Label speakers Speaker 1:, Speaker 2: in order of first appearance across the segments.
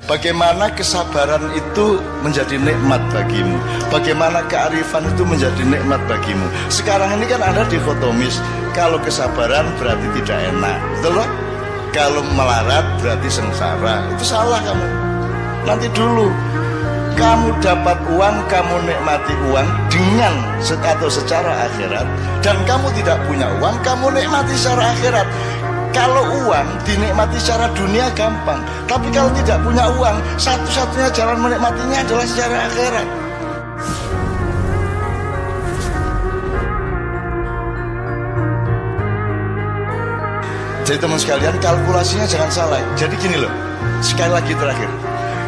Speaker 1: Bagaimana kesabaran itu menjadi nikmat bagimu, bagaimana kearifan itu menjadi nikmat bagimu. Sekarang ini kan Anda dikotomis, kalau kesabaran berarti tidak enak, betul loh? Kalau melarat berarti sengsara. Itu salah kamu. Nanti dulu kamu dapat uang, kamu nikmati uang dengan atau secara akhirat, dan kamu tidak punya uang, kamu nikmati secara akhirat. Kalau uang dinikmati secara dunia gampang, tapi kalau tidak punya uang, satu-satunya jalan menikmatinya adalah secara akhirat. Jadi teman sekalian, kalkulasinya jangan salah. Jadi gini loh, sekali lagi terakhir,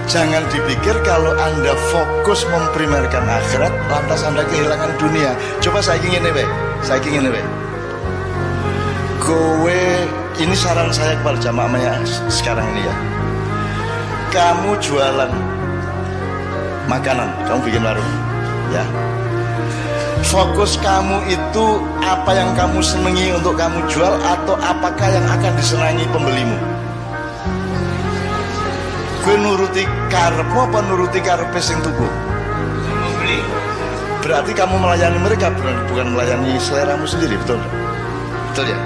Speaker 1: jangan dipikir kalau Anda fokus memprimerkan akhirat, lantas Anda kehilangan dunia. Coba saya ingin ini, kowe, ini saran saya kepada jamaahnya sekarang ini ya. Kamu jualan makanan, kamu bikin warung, ya. Fokus kamu itu apa yang kamu senangi untuk kamu jual, atau apakah yang akan disenangi pembelimu? Gue nuruti karepmu apa nuruti karepe sing tuku? Berarti kamu melayani mereka, bukan melayani seleramu sendiri, betul? Betul ya?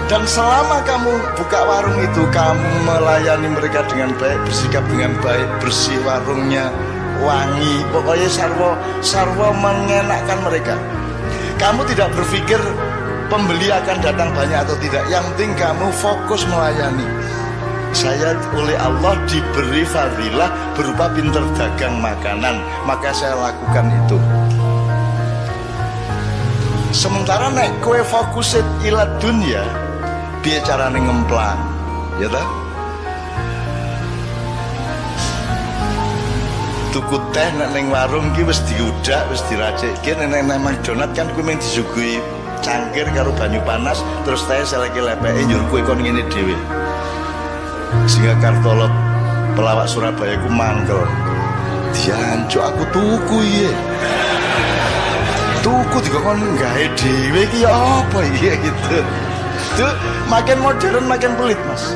Speaker 1: Dan selama kamu buka warung itu, kamu melayani mereka dengan baik, bersikap dengan baik, bersih warungnya, wangi, pokoknya sarwa mengenakkan mereka. Kamu tidak berpikir pembeli akan datang banyak atau tidak, yang penting kamu fokus melayani. Saya oleh Allah diberi fadilah berupa pinter dagang makanan, maka saya lakukan itu. Sementara nek kowe fokusin ila dunia, piye carane ngemplang, ya ta? Tuku teh nek ning warung ki wis diudak, wis diracikke. Nek nang McDonald kan kuwi mung disuguhi cangkir karo banyu panas, terus teh seleke lepeke njur kowe kon ngene dhewe. Sehingga Kartolo pelawak Surabaya ku mangkel. Dianjuk aku tuku iye. Tuku dikon gawe dhewe ki apa iya gitu. Itu makin modern makin pelit, Mas.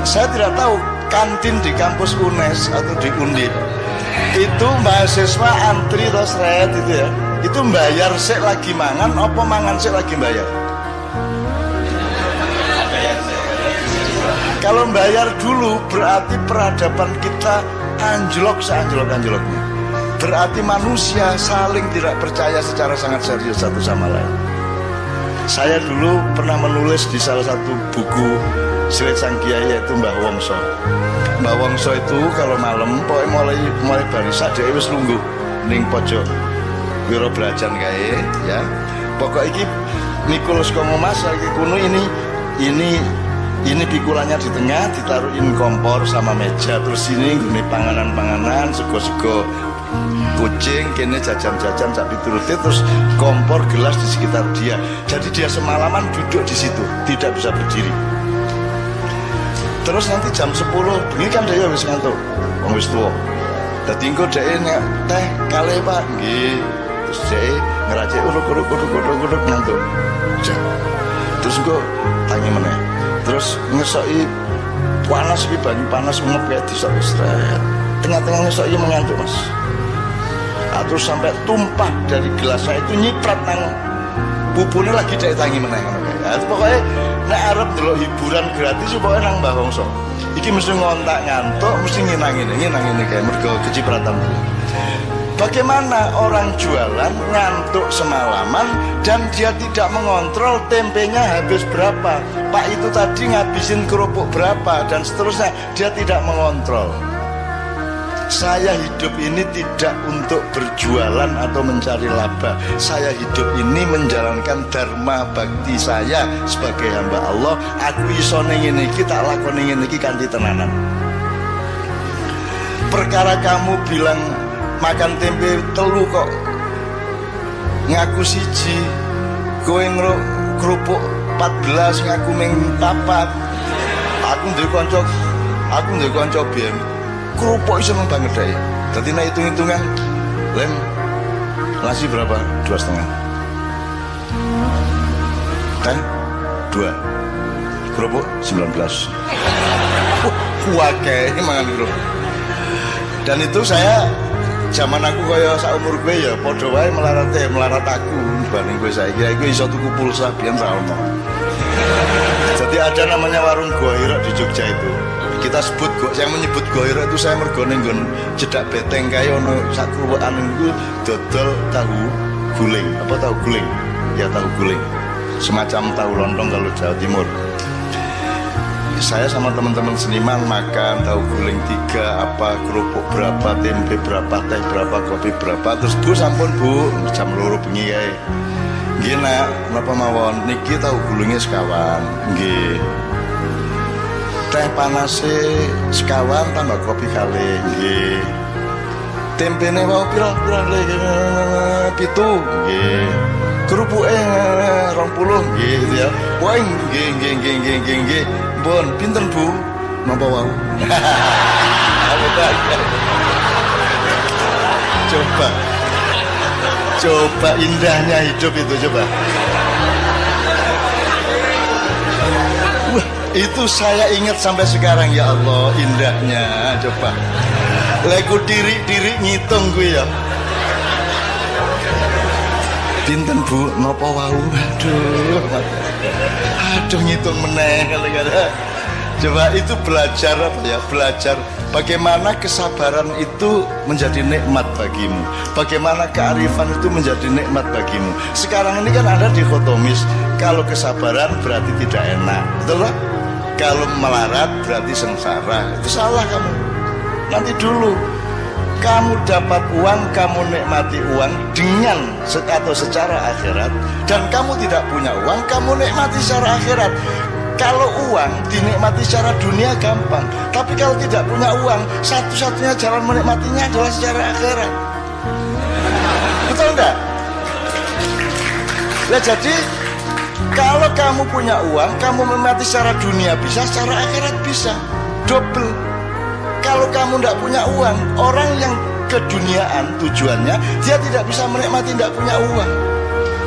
Speaker 1: Saya tidak tahu kantin di kampus UNES atau di Undip itu mahasiswa antri terus red itu ya, itu bayar sik lagi mangan apa mangan sik lagi bayar? Kalau bayar dulu berarti peradaban kita anjlok seanjlok-anjloknya. Berarti manusia saling tidak percaya secara sangat serius satu sama lain. Saya dulu pernah menulis di salah satu buku Silit Sang Kiai, yaitu Mbah Wongso. Mbah Wongso itu kalau malam pokoknya mulai barisak dia wis lungguh ning pojok Wiro Brajan kae ya. Pokok iki Nikulus Kongomas lagi kuno ini pikulannya di tengah, ditaruhin kompor sama meja, terus ini gini panganan-panganan, sego-sego kucing, kene jajan-jajan sak piturute, terus kompor gelas di sekitar dia. Jadi dia semalaman duduk di situ, tidak bisa berdiri. Terus nanti jam 10 bengi kan dia wis ngantuk, wong wis tuwa. Dadi engko dhek nek teh kalih Pak, nggih. Terus dhek ngeracik uruk-uruk ngantuk. Terus engko tangi meneh. Terus ngesoki panas iki banyu panas ngep kayak disok istirahat. Tengah-tengah ngesoki mengantuk, Mas. Terus sampai tumpah dari gelasnya itu nyiprat nang pupune lagi dhek tangi meneh ngono kae. Pokoknya nek arep ndelok hiburan gratis pokoke nang Mbah Wongso. Iki mesti ngontak ngantuk, mesti nginang ini kayak mergo kecipratan. Bagaimana orang jualan ngantuk semalaman dan dia tidak mengontrol tempenya habis berapa, Pak itu tadi ngabisin kerupuk berapa dan seterusnya, dia tidak mengontrol. Saya hidup ini tidak untuk berjualan atau mencari laba. Saya hidup ini menjalankan dharma bakti saya sebagai hamba Allah. Aku iso ning ngene iki tak lakoni ngene iki kanthi tenanan. Perkara kamu bilang makan tempe telu kok ngaku siji, kowe kerupuk 14 ngaku ming 4. Aku ndek kanca biyen kerupuk seneng banget deh. Dadi nek hitung-hitungan lem nasi berapa? 2,5. Teh 2. Kerupuk 19. Kuake mangan kerupuk. Dan itu saya zaman aku kaya saumur gue ya padha wae melarat aku dibanding gue saiki iku iso tuku pulsa biyen ra ono. Jadi ada namanya warung Goiro di Jogja itu. Kita sebut, saya menyebut Goiro itu saya mergo ning nggon cedak beteng kae ono sak kruwekan niku dodol tahu guling. Apa tahu guling? Ya tahu guling. Semacam tahu lontong kalau Jawa Timur. Saya sama teman-teman seniman makan tahu guling 3, apa kerupuk berapa, tempe berapa, teh berapa, kopi berapa. Terus bu sampun bu jam 2 bengi kae. Nggih nak, napa mawon niki tahu gulingnya sekawan. Nggih. Teh panase sekawan tambah kopi kalih. Nggih. Tempene wau pira-pira pitu. Nggih. Kerupuke 20 nggih ya. Wah nggih. Bon, pinten bu? Napa wau? Coba indahnya hidup itu coba. Wah, itu saya ingat sampai sekarang ya Allah indahnya coba. Leku diri ngitung gue ya. Pinten bu? Napa wau? Aduh ngitung meneh kadang-kadang. Coba itu belajar apa ya? Belajar bagaimana kesabaran itu menjadi nikmat bagimu. Bagaimana kearifan itu menjadi nikmat bagimu. Sekarang ini kan ada dikotomis. Kalau kesabaran berarti tidak enak, betul lah? Kalau melarat berarti sengsara. Itu salah kamu. Nanti dulu kamu dapat uang, kamu nikmati uang dengan atau secara akhirat. Dan kamu tidak punya uang, kamu nikmati secara akhirat. Kalau uang dinikmati secara dunia gampang, tapi kalau tidak punya uang, satu-satunya jalan menikmatinya adalah secara akhirat. Betul enggak? Nah, jadi kalau kamu punya uang, kamu menikmati secara dunia bisa, secara akhirat bisa. Double. Kalau kamu tidak punya uang, orang yang keduniaan tujuannya, dia tidak bisa menikmati tidak punya uang,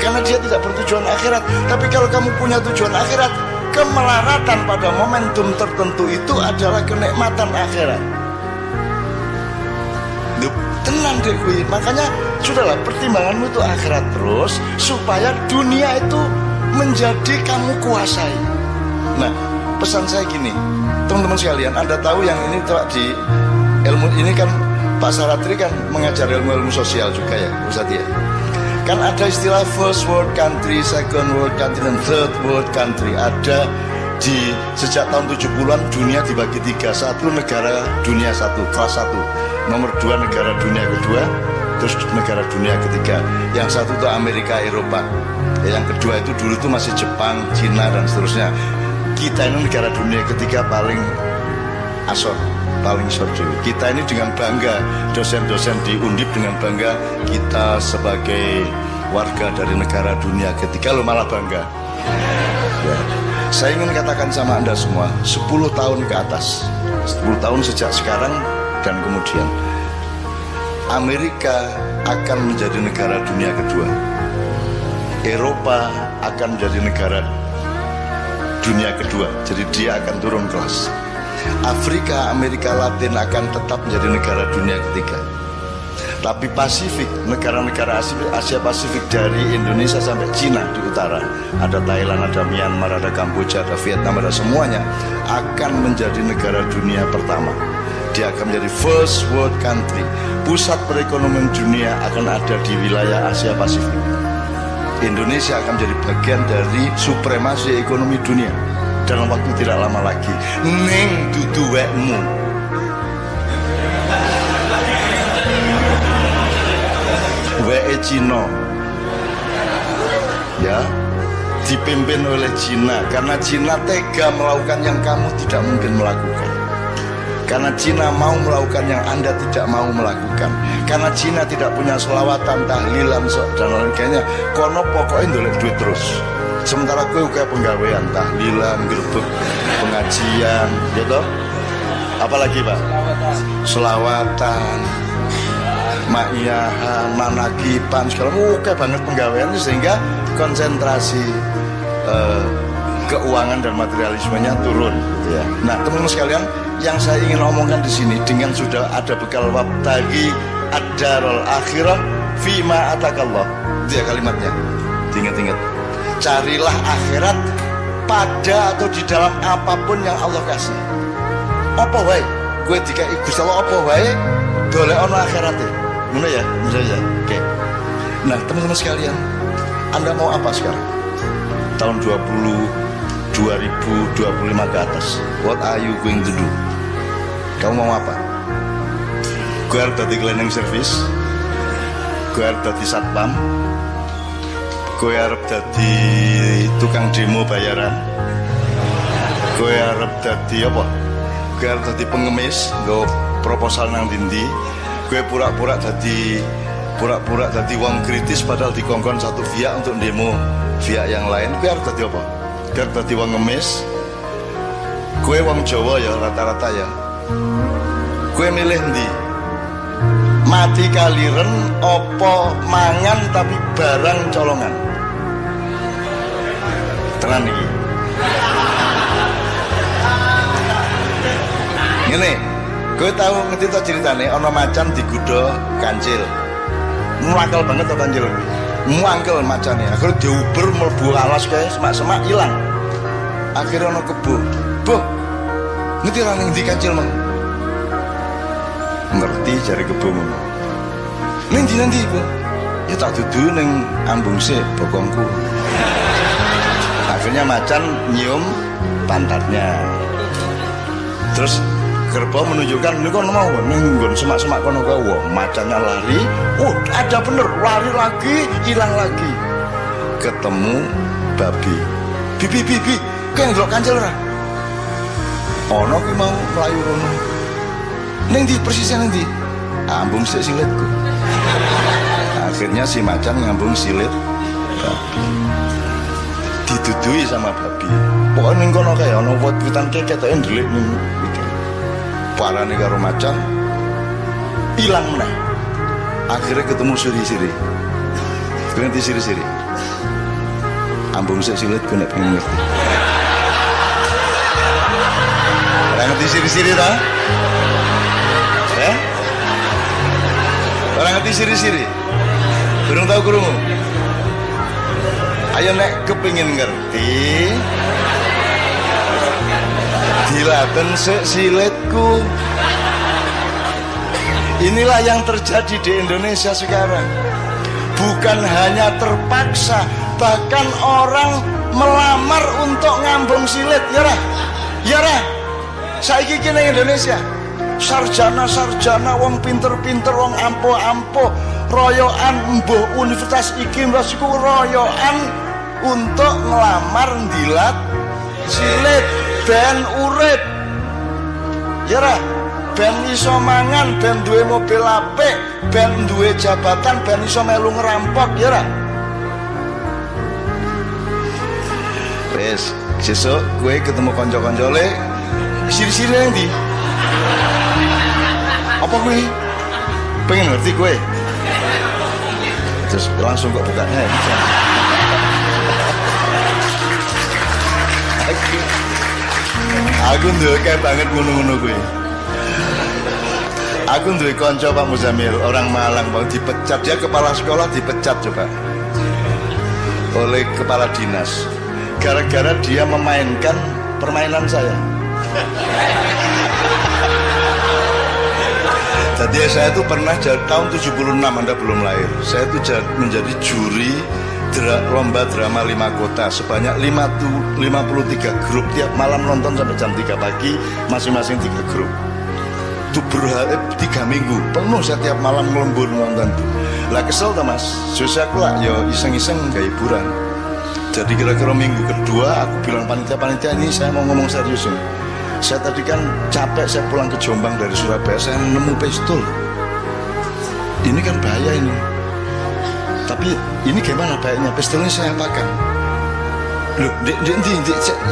Speaker 1: karena dia tidak bertujuan akhirat. Tapi kalau kamu punya tujuan akhirat, kemelaratan pada momentum tertentu itu adalah kenikmatan akhirat. Tenang deh gue. Makanya sudahlah, pertimbanganmu itu akhirat terus, supaya dunia itu menjadi kamu kuasai. Nah, pesan saya gini, teman-teman sekalian, Anda tahu yang ini di ilmu ini kan Pak Saratri kan mengajar ilmu-ilmu sosial juga ya, Ustaz ya. Kan ada istilah first world country, second world country, dan third world country. Ada di sejak tahun 70-an dunia dibagi 3. 1 negara dunia 1, kelas 1. Nomor 2 negara dunia kedua, terus negara dunia ketiga. Yang 1 itu Amerika, Eropa. Yang kedua itu dulu itu masih Jepang, Cina, dan seterusnya. Kita ini negara dunia ketiga paling asor, paling sordew. Kita ini dengan bangga, dosen-dosen di Undip dengan bangga, kita sebagai warga dari negara dunia ketiga, lo malah bangga ya. Saya ingin katakan sama Anda semua, 10 tahun ke atas, 10 tahun sejak sekarang dan kemudian, Amerika akan menjadi negara dunia kedua, Eropa akan menjadi negara dunia kedua, jadi dia akan turun kelas. Afrika, Amerika Latin akan tetap menjadi negara dunia ketiga. Tapi Pasifik, negara-negara Asia Pasifik dari Indonesia sampai Cina di utara, ada Thailand, ada Myanmar, ada Kamboja, ada Vietnam, ada semuanya, akan menjadi negara dunia pertama. Dia akan menjadi first world country. Pusat perekonomian dunia akan ada di wilayah Asia Pasifik. Indonesia akan menjadi bagian dari supremasi ekonomi dunia dalam waktu tidak lama lagi. Ning dudu wekmu. Weke Cina. Ya, dipimpin oleh Cina, karena Cina tega melakukan yang kamu tidak mungkin melakukan. Karena Cina mau melakukan yang Anda tidak mau melakukan. Karena Cina tidak punya selawatan, tahlilan, dan lain-lainnya. Kono pokoknya ndolek duit terus. Sementara gue kayak penggawean, tahlilan, gerbek, pengajian, gitu. Apalagi Pak? Selawatan, ma'iyahan, manakipan, segala kayak banget penggawean, sehingga konsentrasi keuangan dan materialismenya turun, gitu ya. Nah, teman-teman sekalian, yang saya ingin omongkan di sini dengan sudah ada bekal wabtagi ad-darul akhirah fima atakallah. Dia kalimatnya. Ingat-ingat. Carilah akhirat pada atau di dalam apapun yang Allah kasih. Apa wae? Gue dikai Gusti Allah apa wae? Golek ono akhirate. Ngono ya, misalnya. Oke. Nah, teman-teman sekalian, Anda mau apa sekarang? Tahun 2025 ke atas. What are you going to do? Kamu mau apa? Gue harus jadi cleaning service. Gue harus jadi satpam. Gue harus jadi tukang demo bayaran. Gue harus jadi apa? Gue harus jadi pengemis. Gue proposal nang dindi. Gue pura-pura jadi wong kritis padahal dikongkon satu pihak untuk demo pihak yang lain. Gue harus jadi apa? Gue harus jadi wong ngemis. Gue wong Jawa ya rata-rata ya. Gue milih ndi? Mati kaliren opo mangan tapi barang colongan. Tenan iki. Ngene, gue tahu ngerti to ceritane ana macan digudha kancil. Muangkel banget to kancil kuwi. Muangkel macane. Akhire diuber mlebu alas kae semak-semak ilang. Akhire ana kebo. Boh. Ngerti ra ning ndi kancil mong? Ngerti jare kebo ngono. Ning ndi nanti iku? Ya tak dudu ning ambung sik bokongku. Akhirnya macan nyium pantatnya. Terus kerbau menunjukkan ini kan mau nenggon semak-semak kono kae. Macannya lari, ada bener, lari lagi, hilang lagi. Ketemu babi. Bibi, kayak ndelok kancil ora? Ono ki mau mlayu kono. Ning ndi persisnya ning ndi? Ambung sik silitku. Akhirnya si macan ngambung silit babi. Didudui sama babi. Pokoknya ning kono kae ono wit-witan keketoke ndelik ning parane karo macan ilang meneh. Akhirnya ketemu siri-siri. Ngerti siri-siri. Ambung sik silit ku nek pengen ngerti. Ora ngerti siri-siri ta? Ora ngerti siri-siri. Durung tau krungu. Ayo nek kepengin ngerti dilaten sik silitku. Inilah yang terjadi di Indonesia sekarang. Bukan hanya terpaksa, bahkan orang melamar untuk ngambung silit. Ya ra? Ya ra? Saiki ki ning Indonesia sarjana-sarjana wong pinter-pinter wong ampuh-ampuh royokan mbuh universitas iki mbas iku royokan untuk ngelamar ndilat silit ben urip. Ya ra? Ben iso mangan, ben duwe mobil apik, ben duwe jabatan, ben iso melu ngerampok. Ya ra? Wes, sesuk gue ketemu kanca-kancane siri-siri nang ndi? Apa gue? Pengen ngerti gue? Terus langsung kok buka aku nduwe banget ngono-ngono gue. Aku nduwe kanca Pak Muzamil, orang Malang mau dipecat, dia kepala sekolah dipecat coba oleh kepala dinas gara-gara dia memainkan permainan saya. Jadi saya itu pernah tahun 76, Anda belum lahir. Saya itu menjadi juri lomba drama 5 kota sebanyak 53 grup, tiap malam nonton sampai jam 3 pagi, masing-masing 3 grup. Itu 3 minggu penuh saya tiap malam ngelembur nonton tuh. Lah kesel tuh mas, susah aku lah, yo iseng-iseng gak hiburan. Jadi kira-kira minggu kedua aku bilang panitia ini saya mau ngomong serius nih. Saya tadi kan capek, saya pulang ke Jombang dari Surabaya, saya nemu pistol. Ini kan bahaya ini. Tapi ini gimana bahayanya? Pistolnya saya apakan? Loh,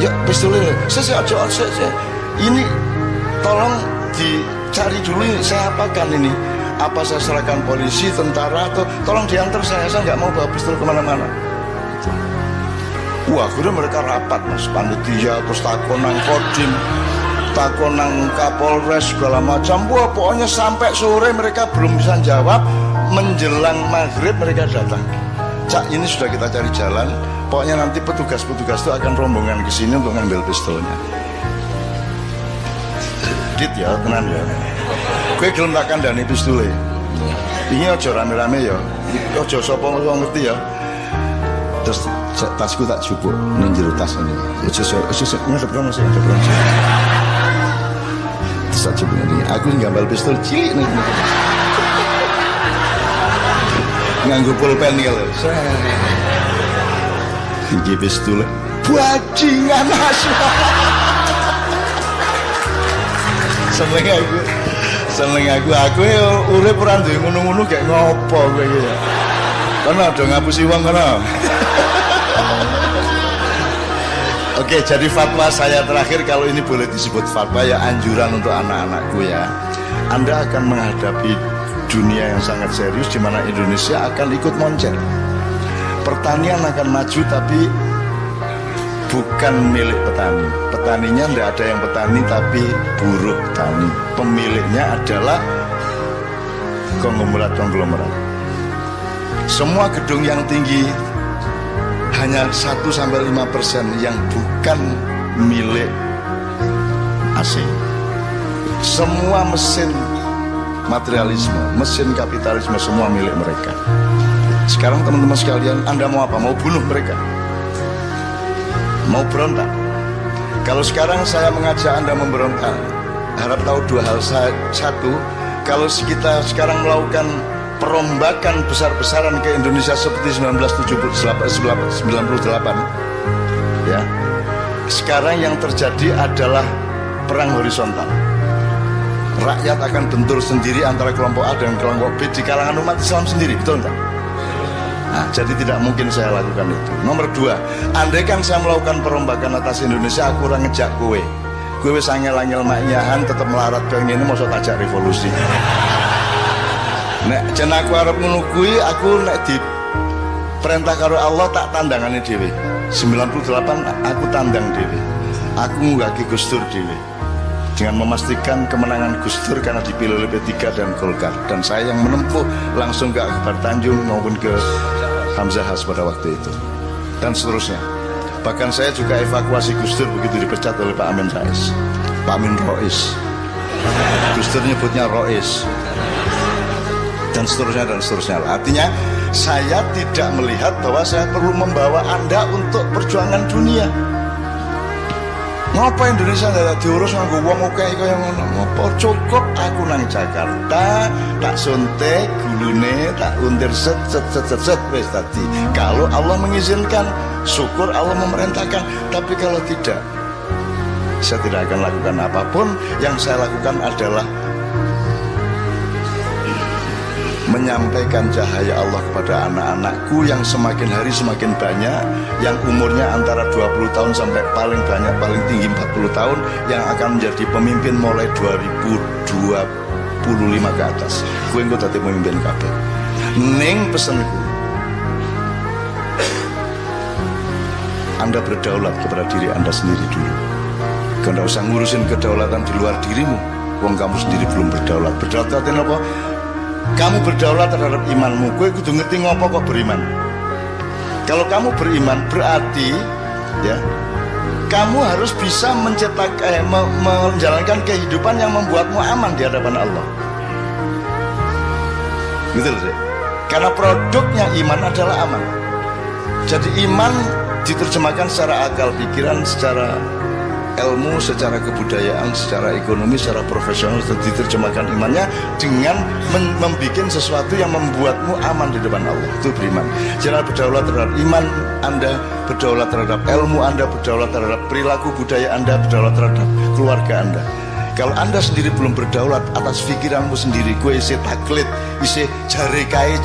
Speaker 1: ya pistolnya. Saya. Ini tolong dicari dulu, saya apakan ini? Apa saya serahkan polisi, tentara, atau tolong diantar saya nggak mau bawa pistol kemana-mana. Wah, akhirnya mereka rapat mas, panitia, terus takon nang kodim. takon nang Kapolres segala macam. Wah, pokoknya sampai sore mereka belum bisa jawab. Menjelang maghrib mereka datang. Cak, ini sudah kita cari jalan. Pokoknya nanti petugas-petugas itu akan rombongan ke sini untuk ngambil pistolnya. Dit ya, tenan ya. Kowe gelem tak kandhani pistole. Ini aja rame-rame ya. Aja sapa ngerti ya. Terus tasku tak cukup ning jero tas ini. Aja ngadep kono sing ngadep kono. Terus tak cukup ini. Aku ngambal pistol cilik ning. Nganggo pulpen iki lho. Iki pistol bajingan asu. Seneng aku urip ora duwe ngono-ngono gak ngopo kowe iki ya. Kono do ngapusi wong kono. Oke, jadi fatwa saya terakhir, kalau ini boleh disebut fatwa ya, anjuran untuk anak-anakku ya. Anda akan menghadapi dunia yang sangat serius di mana Indonesia akan ikut moncer. Pertanian akan maju tapi bukan milik petani. Petaninya tidak ada yang petani tapi buruh tani. Pemiliknya adalah konglomerat. Semua gedung yang tinggi hanya 1-5% yang bukan milik asing. Semua mesin materialisme, mesin kapitalisme semua milik mereka. Sekarang teman-teman sekalian, Anda mau apa? Mau bunuh mereka? Mau berontak? Kalau sekarang saya mengajak Anda memberontak, harap tahu dua hal. Satu, kalau kita sekarang melakukan perombakan besar-besaran ke Indonesia seperti 1998 ya, sekarang yang terjadi adalah perang horizontal. Rakyat akan bentur sendiri antara kelompok A dan kelompok B di kalangan umat Islam sendiri, betul enggak? Nah, jadi tidak mungkin saya lakukan itu. Nomor dua, andai kan saya melakukan perombakan atas Indonesia, aku orang ngejak kowe wis angel-angel maknyahan tetap melarat pengen ini mau tajak revolusi. Nek jen aku arep ngono kuwi, aku nek di perintah karo Allah tak tandangane dhewe. 98 aku tandang dhewe. Aku ngunggahke Gus Dur dhewe. Dengan memastikan kemenangan Gus Dur karena dipilih oleh P3 dan Golkar, dan saya yang menempuh langsung ke Akbar Tanjung maupun ke Hamzah Has pada waktu itu dan seterusnya. Bahkan saya juga evakuasi Gus Dur begitu dipecat oleh Pak Amin Rais, Pak Amin Rois. Gus Dur nyebutnya Rois. Dan seterusnya. Artinya saya tidak melihat bahwa saya perlu membawa Anda untuk perjuangan dunia. Ngapa Indonesia tidak diurus nganggo wong akeh kaya ngono? Ngapa cukup aku nang Jakarta, tak suntik gulune, tak untir set wis tadi. Kalau Allah mengizinkan, syukur Allah memerintahkan. Tapi kalau tidak, saya tidak akan lakukan apapun. Yang saya lakukan adalah menyampaikan cahaya Allah kepada anak-anakku yang semakin hari semakin banyak, yang umurnya antara 20 tahun sampai paling banyak, paling tinggi 40 tahun, yang akan menjadi pemimpin mulai 2025 ke atas. Gue engko dadi pemimpin kabeh. Ning pesenku, Anda berdaulat kepada diri Anda sendiri dulu. Kau tidak usah ngurusin kedaulatan di luar dirimu. Wong kamu sendiri belum berdaulat. Berdaulat artinya apa? Kamu berdaulat terhadap imanmu. Kowe kudu ngerti ngopo kok beriman. Kalau kamu beriman berarti ya, kamu harus bisa menjalankan kehidupan yang membuatmu aman di hadapan Allah. Gitu loh. Karena produknya iman adalah aman. Jadi iman diterjemahkan secara akal pikiran, secara ilmu, secara kebudayaan, secara ekonomi, secara profesional. Diterjemahkan imannya dengan membuat sesuatu yang membuatmu aman di depan Allah. Itu beriman. Jangan berdaulat terhadap iman Anda, berdaulat terhadap ilmu Anda, berdaulat terhadap perilaku budaya Anda, berdaulat terhadap keluarga Anda. Kalau Anda sendiri belum berdaulat atas pikiranmu sendiri, gue isi taklid, isi jare kae,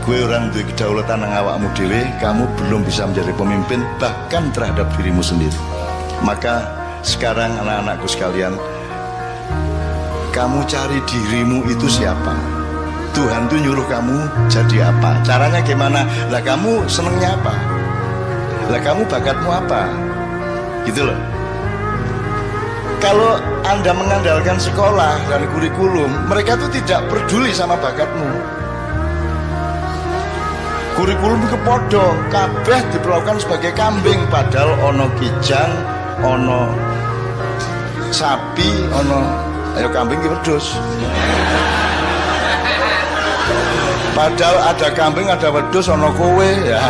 Speaker 1: gue orang duwe kedaulatan nang awakmu dhewe, kamu belum bisa menjadi pemimpin bahkan terhadap dirimu sendiri. Maka sekarang anak-anakku sekalian, kamu cari dirimu itu siapa. Tuhan tuh nyuruh kamu jadi apa, caranya gimana, lah kamu senengnya apa, lah kamu bakatmu apa, gitu loh. Kalau Anda mengandalkan sekolah dan kurikulum, mereka tuh tidak peduli sama bakatmu. Kurikulum ke podo, kabeh diperlakukan sebagai kambing, padahal ono kijang, ono sapi, ono ayo kambing ki wedhus. Padahal ada kambing, ada wedhus, ono kowe ya.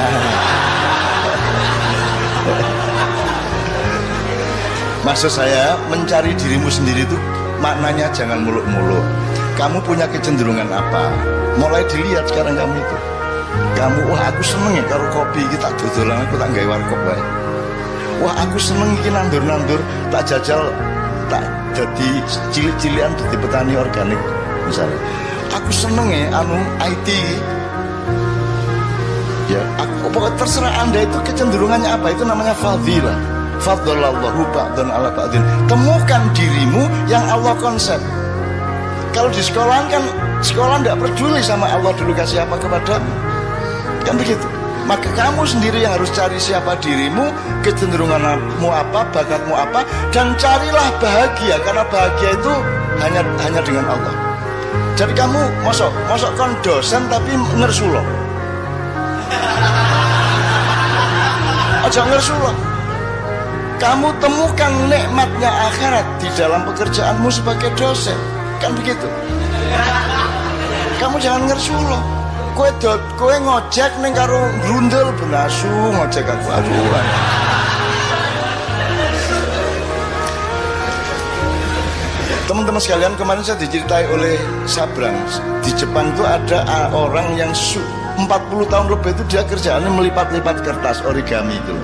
Speaker 1: Maksud saya, mencari dirimu sendiri itu maknanya jangan muluk-muluk. Kamu punya kecenderungan apa? Mulai dilihat sekarang kamu itu. Kamu, wah aku seneng ya karo kopi iki tak dodolan, aku tak gawe warkop wae. Wah aku seneng iki nandur-nandur, tak jajal, tak jadi cilik-cilikan dadi petani organik misalnya. Aku seneng ya anu IT. Ya, aku pokoknya terserah Anda itu kecenderungannya apa, itu namanya fadhilah. Faddalallahu ba'dan ala ba'din. Temukan dirimu yang Allah konsep. Kalau di sekolah kan, sekolah tidak peduli sama Allah dulu kasih apa kepadamu, kan begitu. Maka kamu sendiri yang harus cari siapa dirimu, kecenderunganmu apa, bakatmu apa, dan carilah bahagia, karena bahagia itu hanya dengan Allah. Jadi kamu mosok kon dosen tapi ngersulo. Aja ngersulo. Kamu temukan nikmatnya akhirat di dalam pekerjaanmu sebagai dosen, kan begitu. Kamu jangan ngersulo. Kowe ngojek ning karo grundel benasu ngojek aku aduan. Teman-teman sekalian, kemarin saya diceritai oleh Sabrang, di Jepang itu ada orang yang 40 tahun lebih itu dia kerjaannya melipat-lipat kertas origami itu.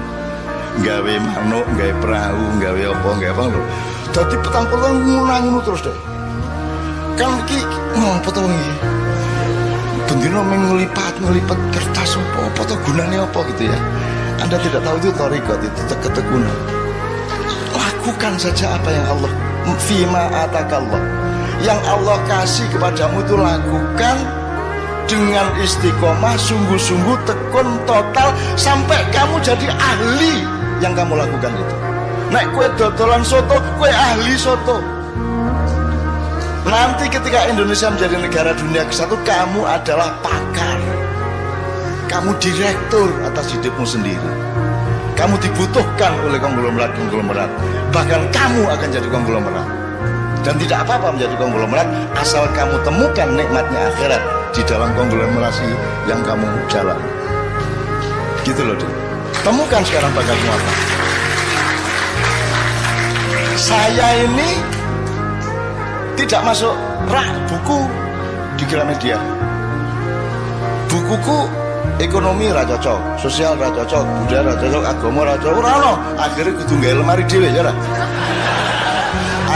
Speaker 1: Gawe manuk, gawe perahu, gawe apa lho. Dadi petang-petang ngono terus deh. Kan iki ngopo to iki? Bendino ngelipat kertas apa to gunane apa gitu ya. Anda tidak tahu itu thariqat, itu ketekunan. Lakukan saja apa yang Allah fima atakallah. Yang Allah kasih kepadamu itu lakukan dengan istiqomah, sungguh-sungguh, tekun total sampai kamu jadi ahli yang kamu lakukan itu. Nek kue dodolan soto, kue ahli soto. Nanti ketika Indonesia menjadi negara dunia ke-1, kamu adalah pakar. Kamu direktur atas hidupmu sendiri. Kamu dibutuhkan oleh konglomerat. Bahkan kamu akan jadi konglomerat. Dan tidak apa-apa menjadi konglomerat asal kamu temukan nikmatnya akhirat di dalam konglomerasi yang kamu jalani. Gitu loh, Dek. Temukan sekarang bakatmu apa. Saya ini tidak masuk rak buku di Gramedia. Bukuku ekonomi ra cocok, sosial ra cocok, budaya ra cocok, agama ra cocok. Ora ono, akhire kudu gawe lemari dhewe ya ora.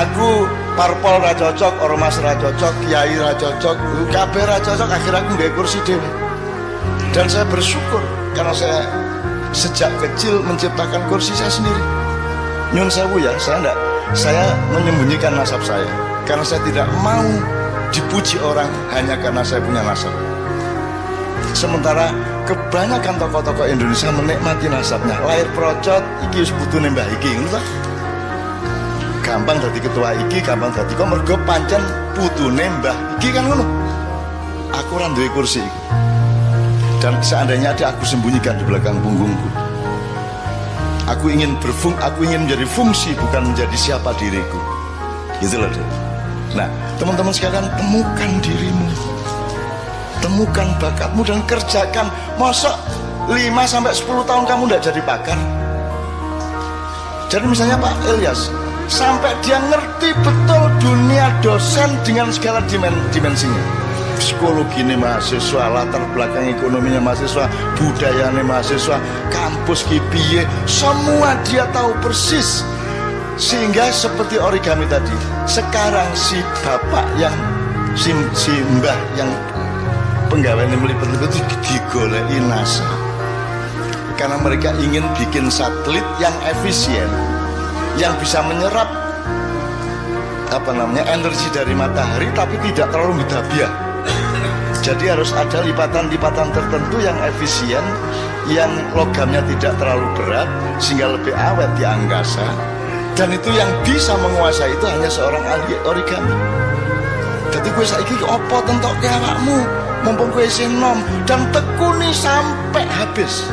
Speaker 1: Aku parpol ra cocok, ormas ra cocok, kiai ra cocok, kabeh ra cocok, akhirnya aku gawe kursi dhewe. Dan saya bersyukur karena saya sejak kecil menciptakan kursi saya sendiri. Nyun sewu ya, saya menyembunyikan nasab saya karena saya tidak mau dipuji orang hanya karena saya punya nasab. Sementara kebanyakan tokoh-tokoh Indonesia menikmati nasabnya. Lahir procot, iki wis putune mbah iki, ngono. Gampang dadi ketua iki, gampang dadi kok mergo pancen putune mbah iki kan ngono. Aku ora duwe kursi iki. Dan seandainya ada, aku sembunyikan di belakang punggungku. Aku ingin menjadi fungsi, bukan menjadi siapa diriku. Gitu loh. Nah, teman-teman sekalian, temukan dirimu, temukan bakatmu dan kerjakan. Mosok 5-10 tahun kamu tidak jadi pakar. Jadi misalnya Pak Ilyas, sampai dia ngerti betul dunia dosen dengan segala dimensinya. Psikologi ini mahasiswa, latar belakang ekonominya mahasiswa, budayanya mahasiswa, kampus kipiye, semua dia tahu persis. Sehingga seperti origami tadi, sekarang si bapak yang si mbah yang penggawean melipet-lipet itu digoleki NASA, karena mereka ingin bikin satelit yang efisien, yang bisa menyerap energi dari matahari tapi tidak terlalu midabiah. Jadi harus ada lipatan-lipatan tertentu yang efisien, yang logamnya tidak terlalu berat sehingga lebih awet di angkasa, Dan itu yang bisa menguasai itu hanya seorang ahli origami. Jadi gue saiki opo tentokke awakmu, mumpung gue isih nom, dan tekuni sampai habis.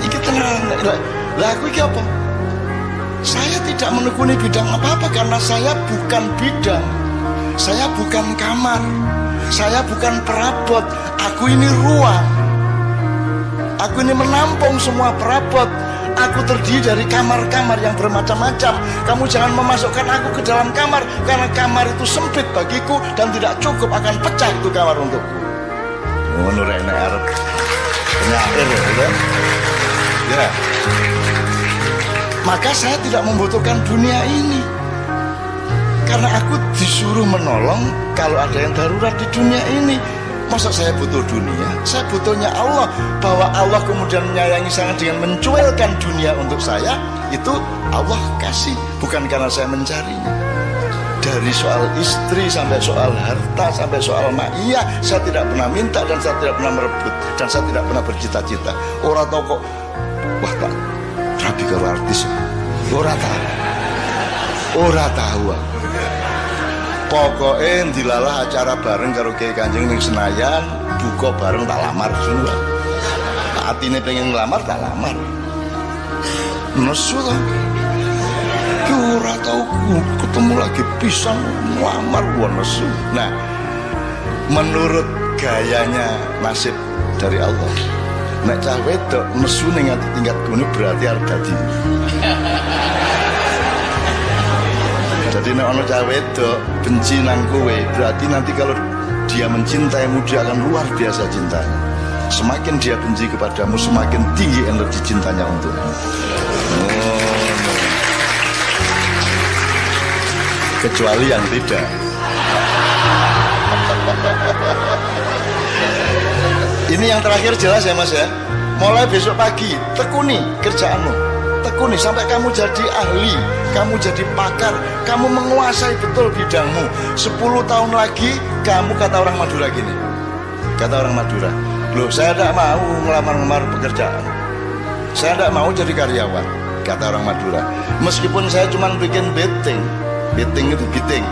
Speaker 1: Iki tenang. Lah aku iki apa? Saya tidak menekuni bidang apa-apa karena saya bukan bidang. Saya bukan kamar. Saya bukan perabot. Aku ini ruang. Aku ini menampung semua perabot. Aku terdiri dari kamar-kamar yang bermacam-macam. Kamu jangan memasukkan aku ke dalam kamar, karena kamar itu sempit bagiku dan tidak cukup, akan pecah itu kamar untukku. Ngono rek nek arep penyair ya. Maka saya tidak membutuhkan dunia ini, karena aku disuruh menolong kalau ada yang darurat di dunia ini. Masa saya butuh dunia? Saya butuhnya Allah. Bahwa Allah kemudian menyayangi saya dengan mencuelkan dunia untuk saya, itu Allah kasih, bukan karena saya mencarinya. Dari soal istri sampai soal harta sampai soal ma'iyah, saya tidak pernah minta dan saya tidak pernah merebut dan saya tidak pernah bercita-cita. Orang tahu kok, wah tak rapi karo artis. Orang tahu. Pokoknya dilalah acara bareng karo Kiai Kanjeng ning Senayan, buka bareng tak lamar semua. Atine pengen ngelamar tak lamar. Nesu to. Ki ora tau ketemu lagi pisan ngelamar gua nesu. Nah, menurut gayanya nasib dari Allah, nek cah wedok nesu ning tingkat gune berarti arep dadi. Jadi nek ana cah wedok benci nang kowe, berarti nanti kalau dia mencintaimu dia akan luar biasa cintanya. Semakin dia benci kepadamu, semakin tinggi energi cintanya untukmu. Kecuali yang tidak. Ini yang terakhir jelas ya Mas ya. Mulai besok pagi tekuni kerjaanmu. Tekuni sampai kamu jadi ahli, kamu jadi pakar, kamu menguasai betul bidangmu. 10 tahun lagi kamu, kata orang Madura gini, kata orang Madura, loh saya tidak mau ngelamar-ngelamar pekerjaan, saya tidak mau jadi karyawan, kata orang Madura. Meskipun saya cuma bikin beting itu beting,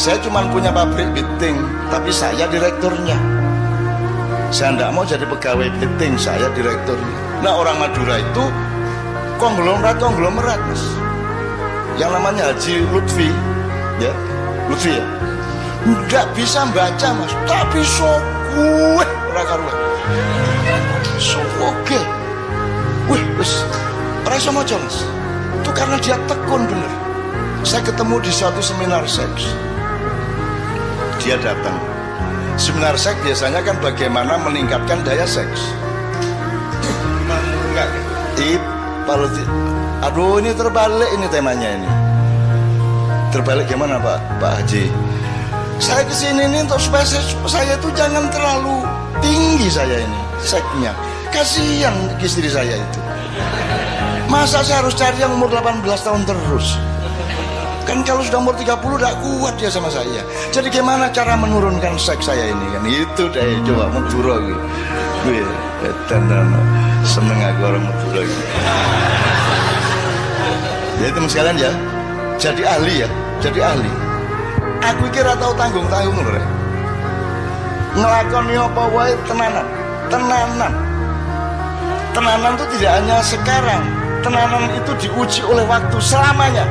Speaker 1: saya cuma punya pabrik beting, tapi saya direkturnya. Saya tidak mau jadi pegawai beting, saya direkturnya. Nah orang Madura itu konglomerat Mas, yang namanya Haji Lutfi ya, Lutfi ya, nggak bisa baca Mas, tapi sokuwe ora karuan, sokoke, wih wis ora iso maca Mas. Itu karena dia tekun bener. Saya ketemu di suatu seminar seks, dia datang. Seminar seks biasanya kan bagaimana meningkatkan daya seks. Enggak aduh ini terbalik ini temanya ini. Terbalik gimana Pak Haji? Saya kesini ini untuk supaya saya itu jangan terlalu tinggi saya ini seknya. Kasihan istri saya itu. Masa saya harus cari yang umur 18 tahun terus? Kan kalau sudah umur 30 udah kuat dia sama saya. Jadi gimana cara menurunkan seks saya ini kan? Itu deh coba Madura gitu. Wih, seneng aku orang Madura gitu. Ya itu sekalian ya. Jadi ahli ya, jadi ahli. Aku kira tahu tanggung-tanggung lho rek. Ngelakoni apa wae tenanan. Tenanan itu tidak hanya sekarang. Tenanan itu diuji oleh waktu selamanya.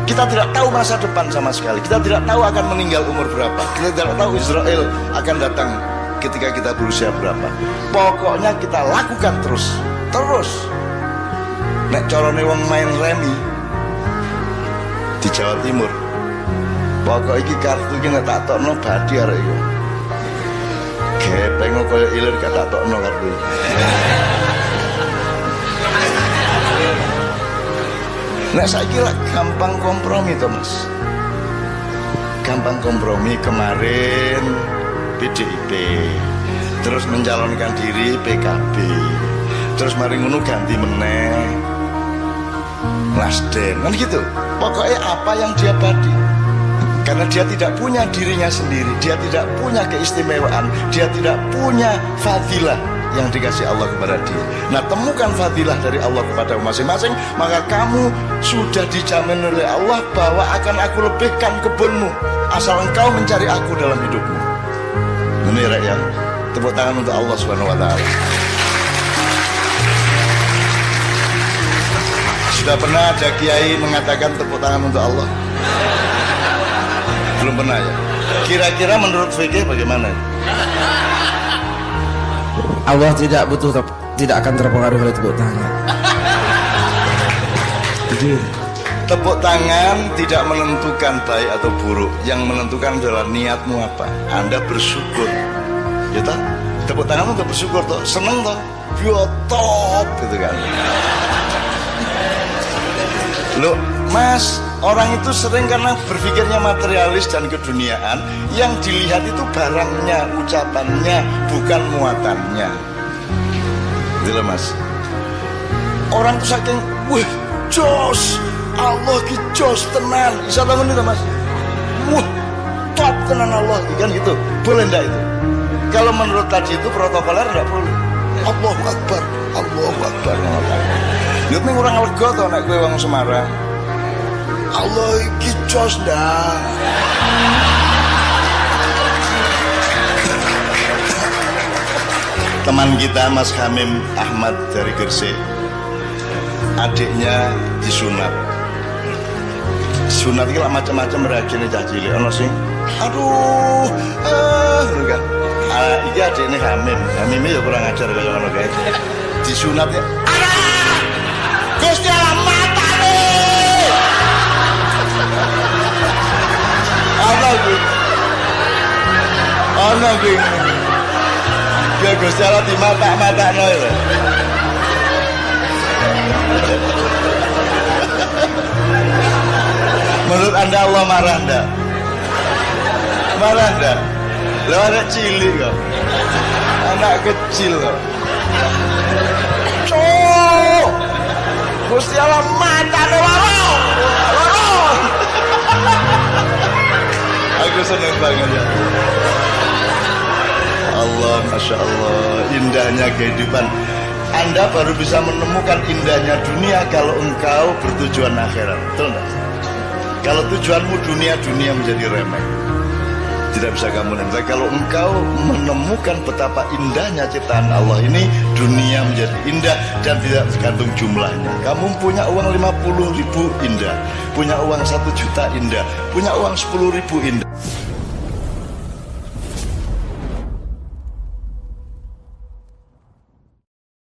Speaker 1: Kita tidak tahu masa depan sama sekali. Kita tidak tahu akan meninggal umur berapa. Kita tidak tahu Israel akan datang ketika kita berusia berapa. Pokoknya kita lakukan terus. Nek carane wong main remi di Jawa Timur, pokok iki kartu iki nek tak tokno badi arek iku. Gepeng koyo ilir gak tak tokno kartu iki. Nek saiki lak gampang kompromi to Mas. Gampang kompromi. Kemarin PDIP, terus mencalonkan diri PKB, terus mari ngono ganti meneh Nasdem, kan gitu. Pokoknya apa yang dia badi, karena dia tidak punya dirinya sendiri, dia tidak punya keistimewaan, dia tidak punya fadilah yang dikasih Allah kepada dia. Nah, temukan fadilah dari Allah kepada masing-masing, maka kamu sudah dijamin oleh Allah bahwa akan aku lebihkan kebunmu asal engkau mencari aku dalam hidupmu. Ini rakyat, tepuk tangan untuk Allah Subhanahu wa taala. Sudah pernah ada kiai mengatakan tepuk tangan untuk Allah? Belum pernah ya? Kira-kira menurut fikih bagaimana?
Speaker 2: Allah tidak akan terpengaruh oleh tepuk tangan. Jadi
Speaker 1: tepuk tangan tidak menentukan baik atau buruk. Yang menentukan adalah niatmu apa. Anda bersyukur, ya toh? Tepuk tangan untuk bersyukur toh, seneng toh, biotop gitu kan. Loh, Mas, orang itu sering karena berpikirnya materialis dan keduniaan, yang dilihat itu barangnya, ucapannya, bukan muatannya. Gitu loh, Mas. Orang itu saking, wih, jos, Allah ki jos tenan. Bisa bangun itu, Mas. Wah, top tenan Allah, kan gitu. Boleh enggak itu? Kalau menurut tadi itu protokoler enggak boleh. Allahu Akbar, Allahu Akbar. Yuk ning orang lega to nek kowe wong Semarang. Allah iki jos dah. Teman kita Mas Hamim Ahmad dari Gresik, adiknya disunat. Sunat iki macam-macam reaksinya cah cilik. Ono sing aduh, kan. Iki adiknya Hamim. Hamim ya kurang ajar kaya ngono kae. Disunat ya. Gusti Allah matane. Ana kuwi. Ya Gusti Allah di mata-matane lho. Menurut Anda Allah marah enggak? Marah enggak? Lah anak cilik kok. Anak kecil kok. Cuk. Gusti Allah matane warung. Warung. Aku senang banget ya. Allah, Masya Allah, indahnya kehidupan. Anda baru bisa menemukan indahnya dunia kalau engkau bertujuan akhirat. Betul enggak? Kalau tujuanmu dunia menjadi remeh, tidak bisa kamu nilai. Kalau engkau menemukan betapa indahnya ciptaan Allah ini, dunia menjadi indah dan tidak tergantung jumlahnya. Kamu punya uang 50.000 indah, punya uang 1 juta indah, punya uang 10.000 indah.